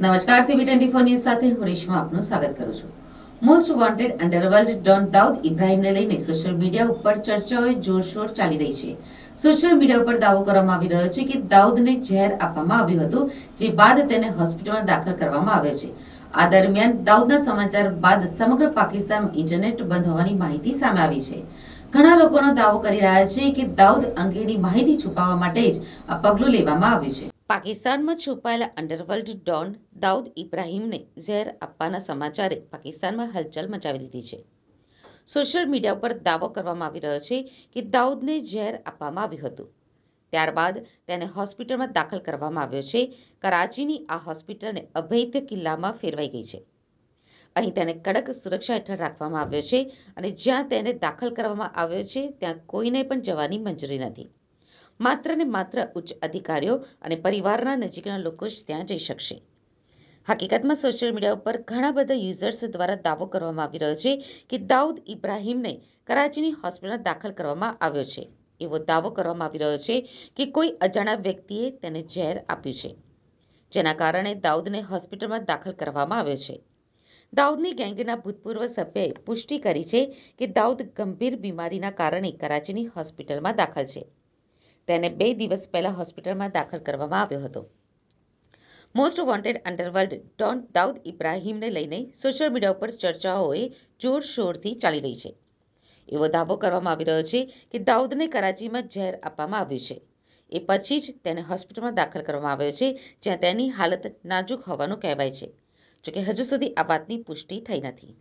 નમસ્કાર, CB24 news સાથે હું રેશમા આપનું સ્વાગત કરું છું. Most wanted underworld don Dawood ઇબ્રાહિમને લઈને સોશિયલ મીડિયા ઉપર ચર્ચાઓ જોરશોર ચાલી રહી છે. સોશિયલ મીડિયા ઉપર દાવો કરવામાં આવી રહ્યો છે કે દાઉદને ઝેર આપવામાં આવ્યું હતું, જે બાદ તેને હોસ્પિટલમાં દાખલ કરવામાં આવ્યો છે. આ દરમિયાન દાઉદના સમાચાર બાદ સમગ્ર પાકિસ્તાનમાં ઇન્ટરનેટ બંધ હોવાની માહિતી સામે આવી છે. ઘણા લોકોનો દાવો કરી રહ્યા છે કે દાઉદ અંગેની માહિતી છુપાવવા માટે જ આ પગલું લેવામાં આવ્યું છે. પાકિસ્તાનમાં છુપાયેલા અંડરવર્લ્ડ ડોન દાઉદ ઇબ્રાહિમને ઝેર આપવાના સમાચારે પાકિસ્તાનમાં હલચલ મચાવી દીધી છે. સોશિયલ મીડિયા ઉપર દાવો કરવામાં આવી રહ્યો છે કે દાઉદને ઝેર આપવામાં આવ્યું હતું. ત્યારબાદ તેને હોસ્પિટલમાં દાખલ કરવામાં આવ્યો છે. કરાચીની આ હોસ્પિટલને અભેદ્ય કિલ્લામાં ફેરવાઈ ગઈ છે. અહીં તેને કડક સુરક્ષા હેઠળ રાખવામાં આવ્યો છે અને જ્યાં તેને દાખલ કરવામાં આવ્યો છે ત્યાં કોઈને પણ જવાની મંજૂરી નથી. માત્ર ને માત્ર ઉચ્ચ અધિકારીઓ અને પરિવારના નજીકના લોકો જ ત્યાં જઈ શકશે. હકીકતમાં સોશિયલ મીડિયા ઉપર ઘણા બધા યુઝર્સ દ્વારા દાવો કરવામાં આવી રહ્યો છે કે દાઉદ ઇબ્રાહિમને કરાચીની હોસ્પિટલમાં દાખલ કરવામાં આવ્યો છે. એવો દાવો કરવામાં આવી રહ્યો છે કે કોઈ અજાણ્યા વ્યક્તિએ તેને ઝેર આપ્યું છે, જેના કારણે દાઉદને હોસ્પિટલમાં દાખલ કરવામાં આવ્યો છે. દાઉદની ગેંગના ભૂતપૂર્વ સભ્યએ પુષ્ટિ કરી છે કે દાઉદ ગંભીર બીમારીના કારણે કરાચીની હોસ્પિટલમાં દાખલ છે. તેને 2 દિવસ પહેલા હોસ્પિટલમાં દાખલ કરવામાં આવ્યો હતો. Most wanted underworld don Dawood ઇબ્રાહિમને લઈને સોશિયલ મીડિયા ઉપર ચર્ચાઓએ જોરશોરથી ચાલી રહી છે. એવો દાવો કરવામાં આવી રહ્યો છે કે દાઉદને કરાચીમાં ઝેર આપવામાં આવ્યું છે. એ પછી જ તેને હોસ્પિટલમાં દાખલ કરવામાં આવ્યો છે, જ્યાં તેની હાલત નાજુક હોવાનું કહેવાય છે. જોકે હજુ સુધી આ વાતની પુષ્ટિ થઈ નથી.